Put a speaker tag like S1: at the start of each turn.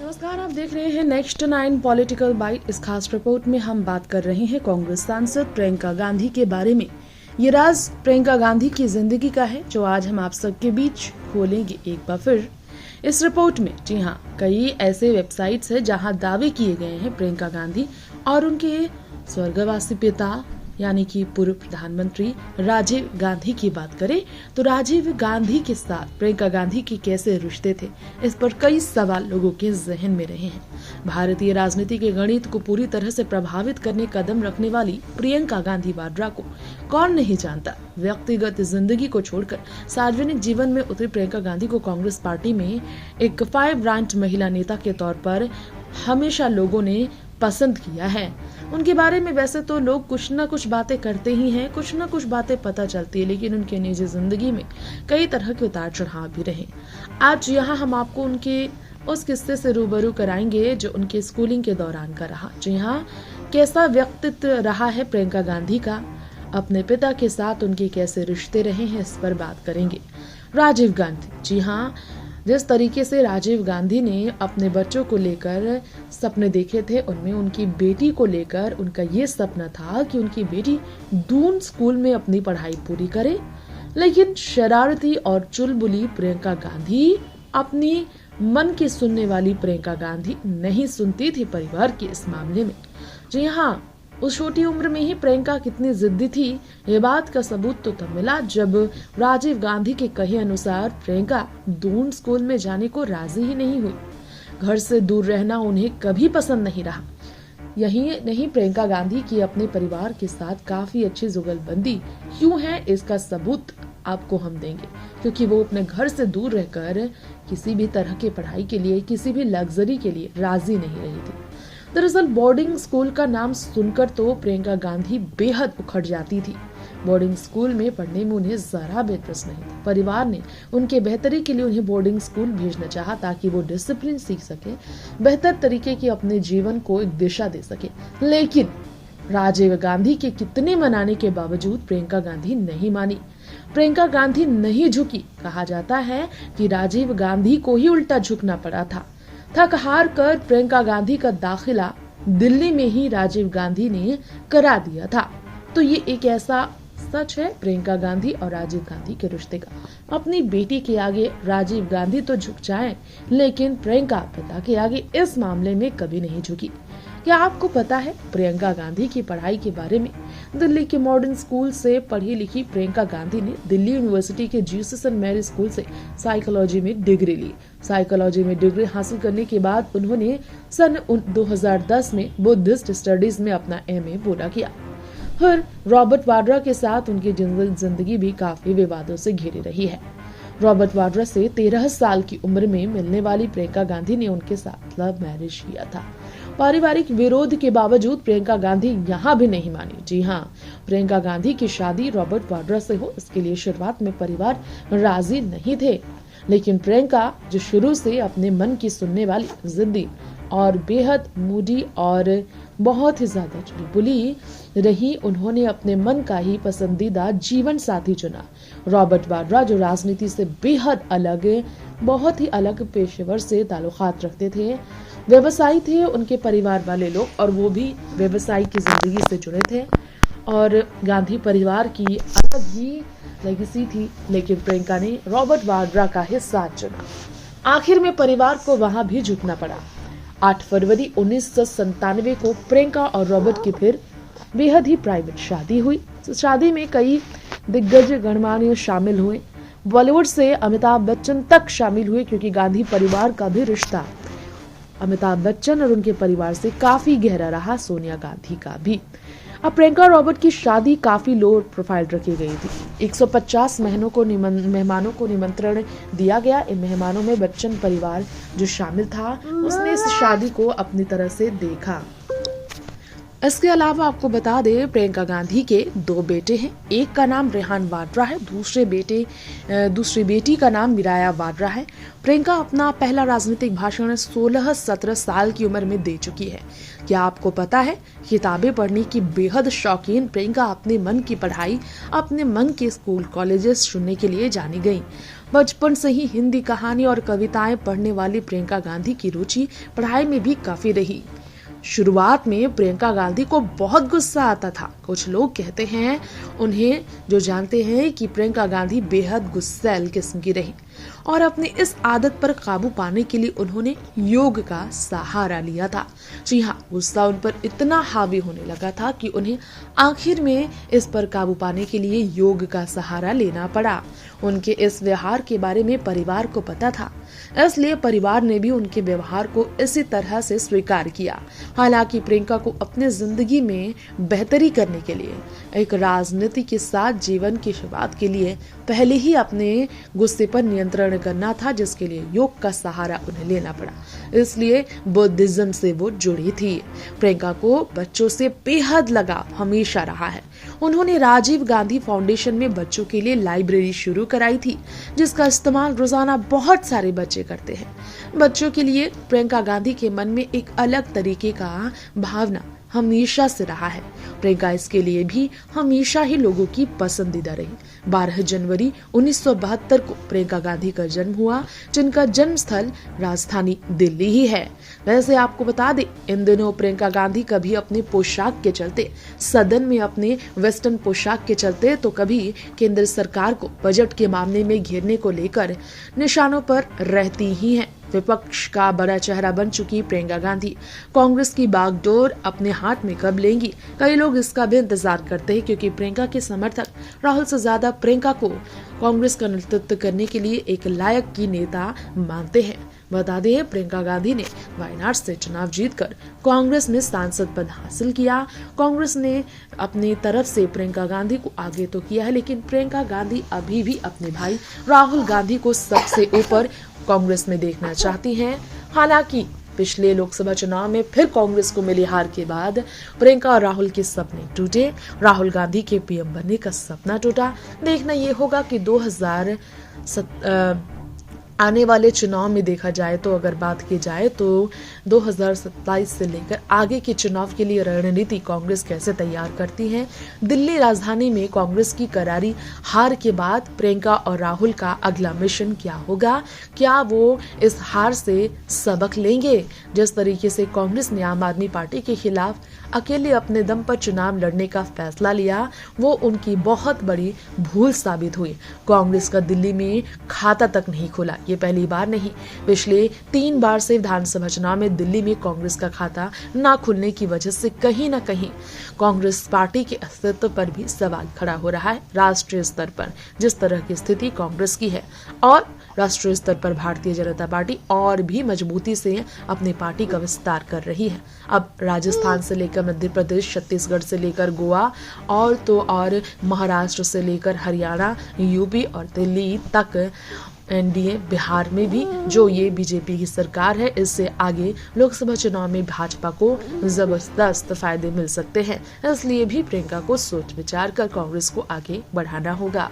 S1: नमस्कार, आप देख रहे हैं नेक्स्ट 9 पॉलिटिकल बाइट। इस खास रिपोर्ट में हम बात कर रहे हैं कांग्रेस सांसद प्रियंका गांधी के बारे में। ये राज प्रियंका गांधी की जिंदगी का है जो आज हम आप सबके बीच खोलेंगे एक बार फिर इस रिपोर्ट में। जी हाँ, कई ऐसे वेबसाइट्स हैं जहां दावे किए गए हैं प्रियंका गांधी और उनके स्वर्गवासी पिता यानी कि पूर्व प्रधानमंत्री राजीव गांधी की बात करें तो राजीव गांधी के साथ प्रियंका गांधी के कैसे रिश्ते थे, इस पर कई सवाल लोगों के जहन में रहे हैं। भारतीय राजनीति के गणित को पूरी तरह से प्रभावित करने कदम रखने वाली प्रियंका गांधी वाड्रा को कौन नहीं जानता। व्यक्तिगत जिंदगी को छोड़कर सार्वजनिक जीवन में उतरी प्रियंका गांधी को कांग्रेस पार्टी में एक फायर ब्रांड महिला नेता के तौर पर हमेशा लोगों ने पसंद किया है। उनके बारे में वैसे तो लोग कुछ न कुछ बातें करते ही हैं, कुछ न कुछ बातें पता चलती है, लेकिन उनके निजी जिंदगी में कई तरह के उतार चढ़ाव भी रहे। आज यहाँ हम आपको उनके उस किस्से से रूबरू कराएंगे जो उनके स्कूलिंग के दौरान का रहा। जी हाँ, कैसा व्यक्तित्व रहा है प्रियंका गांधी का, अपने पिता के साथ उनके कैसे रिश्ते रहे हैं, इस पर बात करेंगे। राजीव गांधी, जी हाँ, जिस तरीके से राजीव गांधी ने अपने बच्चों को लेकर सपने देखे थे, उनमें उनकी बेटी को लेकर उनका ये सपना था कि उनकी बेटी दून स्कूल में अपनी पढ़ाई पूरी करे। लेकिन शरारती और चुलबुली प्रियंका गांधी, अपनी मन की सुनने वाली प्रियंका गांधी नहीं सुनती थी परिवार के इस मामले में। जी हाँ, उस छोटी उम्र में ही प्रियंका कितनी जिद्दी थी, ये बात का सबूत तो तब मिला जब राजीव गांधी के कहे अनुसार प्रियंका दून स्कूल में जाने को राजी ही नहीं हुई। घर से दूर रहना उन्हें कभी पसंद नहीं रहा। यही नहीं, प्रियंका गांधी की अपने परिवार के साथ काफी अच्छी जुगलबंदी क्यों है, इसका सबूत आपको हम देंगे, क्योंकि वो अपने घर से दूर रहकर किसी भी तरह की पढ़ाई के लिए, किसी भी लग्जरी के लिए राजी नहीं रही थी। दरअसल बोर्डिंग स्कूल का नाम सुनकर तो प्रियंका गांधी बेहद उखड़ जाती थी। बोर्डिंग स्कूल में पढ़ने में उन्हें जरा भी इंटरेस्ट नहीं था। परिवार ने उनके बेहतरी के लिए उन्हें बोर्डिंग स्कूल भेजना चाहा ताकि वो डिसिप्लिन सीख सके, बेहतर तरीके की अपने जीवन को एक दिशा दे सके। लेकिन राजीव गांधी के कितने मनाने के बावजूद प्रियंका गांधी नहीं मानी। प्रियंका गांधी नहीं झुकी। कहा जाता है कि राजीव गांधी को ही उल्टा झुकना पड़ा था। थक हार कर प्रियंका गांधी का दाखिला दिल्ली में ही राजीव गांधी ने करा दिया था। तो ये एक ऐसा सच है प्रियंका गांधी और राजीव गांधी के रिश्ते का। अपनी बेटी के आगे राजीव गांधी तो झुक जाएं, लेकिन प्रियंका पिता के आगे इस मामले में कभी नहीं झुकी। क्या आपको पता है प्रियंका गांधी की पढ़ाई के बारे में? दिल्ली के मॉडर्न स्कूल से पढ़ी लिखी प्रियंका गांधी ने दिल्ली यूनिवर्सिटी के जीसस सेंट मैरी स्कूल से साइकोलॉजी में डिग्री ली। साइकोलॉजी में डिग्री हासिल करने के बाद उन्होंने सन 2010 में बुद्धिस्ट स्टडीज में अपना MA पूरा किया। फिर रॉबर्ट वाड्रा के साथ उनकी जिंदगी भी काफी विवादों से घिरी रही है। रॉबर्ट वाड्रा से 13 साल की उम्र में मिलने वाली प्रियंका गांधी ने उनके साथ लव मैरिज किया था। पारिवारिक विरोध के बावजूद प्रियंका गांधी यहाँ भी नहीं मानी। जी हाँ, प्रियंका गांधी की शादी रॉबर्ट वाड्रा से हो, इसके लिए शुरुआत में परिवार राजी नहीं थे। लेकिन प्रियंका, जो शुरू से अपने मन की सुनने वाली, जिद्दी और बेहद मूडी और बहुत ही ज्यादा चुलबुली रही, उन्होंने अपने मन का ही पसंदीदा जीवन साथी चुना। रॉबर्ट वाड्रा, जो राजनीति से बेहद अलग, बहुत ही अलग पेशेवर से ताल्लुकात रखते थे, व्यवसायी थे उनके परिवार वाले लोग, और वो भी व्यवसायी की जिंदगी से जुड़े थे और गांधी परिवार की अलग ही लेगेसी थी। लेकिन प्रियंका ने रॉबर्ट वाड्रा का ही साथ चुना। आखिर में परिवार को वहां भी झुकना पड़ा। 8 फरवरी 1997 को प्रियंका और रॉबर्ट की फिर बेहद ही प्राइवेट शादी हुई। शादी में कई दिग्गज गणमान्य शामिल हुए। बॉलीवुड से अमिताभ बच्चन तक शामिल हुए, क्योंकि गांधी परिवार का भी रिश्ता अमिताभ बच्चन और उनके परिवार से काफी गहरा रहा, सोनिया गांधी का भी। अब प्रियंका और रॉबर्ट की शादी काफी लो प्रोफाइल रखी गई थी। 150 मेहमानों को निमंत्रण दिया गया। इन मेहमानों में बच्चन परिवार जो शामिल था, उसने इस शादी को अपनी तरह से देखा। इसके अलावा आपको बता दें, प्रियंका गांधी के 2 बेटे हैं। एक का नाम रेहान वाड्रा है, दूसरी बेटी का नाम मिराया वाड्रा है। प्रियंका अपना पहला राजनीतिक भाषण 16-17 साल की उम्र में दे चुकी है। क्या आपको पता है, किताबें पढ़ने की बेहद शौकीन प्रियंका अपने मन की पढ़ाई अपने मन के स्कूल कॉलेजेस चुनने के लिए जानी गई। बचपन से ही हिंदी कहानी और कविताएं पढ़ने वाली प्रियंका गांधी की रुचि पढ़ाई में भी काफी रही। शुरुआत में प्रियंका गांधी को बहुत गुस्सा आता था। कुछ लोग कहते हैं, उन्हें जो जानते हैं, कि प्रियंका गांधी बेहद गुस्सैल किस्म की रही और अपनी इस आदत पर काबू पाने के लिए उन्होंने योग का सहारा लिया था। जी हाँ, गुस्सा उन पर इतना हावी होने लगा था कि उन्हें आखिर में इस पर काबू पाने के लिए योग का सहारा लेना पड़ा। उनके इस व्यवहार के बारे में परिवार को पता था, इसलिए परिवार ने भी उनके व्यवहार को इसी तरह से स्वीकार किया। हालांकि प्रियंका को अपने जिंदगी में बेहतरी करने के लिए एक राजनीति के साथ जीवन की शुरुआत के लिए पहले ही अपने गुस्से पर नियंत्रण करना था, जिसके लिए योग का सहारा उन्हें लेना पड़ा। इसलिए बुद्धिज्म से वो जुड़ी थी। प्रियंका को बच्चों से बेहद लगाव हमेशा रहा है। उन्होंने राजीव गांधी फाउंडेशन में बच्चों के लिए लाइब्रेरी शुरू कराई थी, जिसका इस्तेमाल रोजाना बहुत सारे बच्चे करते हैं। बच्चों के लिए प्रियंका गांधी के मन में एक अलग तरीके का भावना हमेशा से रहा है। प्रियंका इसके लिए भी हमेशा ही लोगों की पसंदीदा रही। 12 जनवरी 1972 को प्रियंका गांधी का जन्म हुआ, जिनका जन्म स्थल राजधानी दिल्ली ही है। वैसे आपको बता दें, इन दिनों प्रियंका गांधी कभी अपने पोशाक के चलते सदन में अपने वेस्टर्न पोशाक के चलते, तो कभी केंद्र सरकार को बजट के मामले में घेरने को लेकर निशानों पर रहती ही है। विपक्ष का बड़ा चेहरा बन चुकी प्रियंका गांधी कांग्रेस की बागडोर अपने हाथ में कब लेंगी, कई लोग इसका भी इंतजार करते हैं, क्योंकि प्रियंका के समर्थक राहुल से ज्यादा प्रियंका को कांग्रेस का नेतृत्व करने के लिए एक लायक की नेता मानते हैं। बता दें, प्रियंका गांधी ने वायनाड से चुनाव जीतकर कांग्रेस में सांसद पद हासिल किया। कांग्रेस ने अपनी तरफ से प्रियंका गांधी को आगे तो किया है, लेकिन प्रियंका गांधी अभी भी अपने भाई राहुल गांधी को सबसे ऊपर कांग्रेस में देखना चाहती हैं। हालांकि पिछले लोकसभा चुनाव में फिर कांग्रेस को मिली हार के बाद प्रियंका और राहुल के सपने टूटे। राहुल गांधी के पीएम बनने का सपना टूटा। देखना ये होगा कि आने वाले चुनाव में देखा जाए तो, अगर बात की जाए तो 2027 से लेकर आगे के चुनाव के लिए रणनीति कांग्रेस कैसे तैयार करती है। दिल्ली राजधानी में कांग्रेस की करारी हार के बाद प्रियंका और राहुल का अगला मिशन क्या होगा? क्या वो इस हार से सबक लेंगे? जिस तरीके से कांग्रेस ने आम आदमी पार्टी के खिलाफ अकेले अपने दम पर चुनाव लड़ने का फैसला लिया, वो उनकी बहुत बड़ी भूल साबित हुई। कांग्रेस का दिल्ली में खाता तक नहीं खुला। ये पहली बार नहीं, पिछले 3 बार से विधानसभा चुनाव में दिल्ली में कांग्रेस का खाता ना खुलने की वजह से कहीं ना कहीं कांग्रेस पार्टी के अस्तित्व पर भी सवाल खड़ा हो रहा है। राष्ट्रीय स्तर पर जिस तरह की स्थिति कांग्रेस की है, और राष्ट्रीय स्तर पर भारतीय जनता पार्टी और भी मजबूती से अपनी पार्टी का विस्तार कर रही है। अब राजस्थान से लेकर मध्य प्रदेश, छत्तीसगढ़ से लेकर गोवा और महाराष्ट्र से लेकर हरियाणा, यूपी और दिल्ली तक एनडीए, बिहार में भी जो ये बीजेपी की सरकार है, इससे आगे लोकसभा चुनाव में भाजपा को जबरदस्त फायदे मिल सकते हैं। इसलिए भी प्रियंका को सोच विचार कर कांग्रेस को आगे बढ़ाना होगा।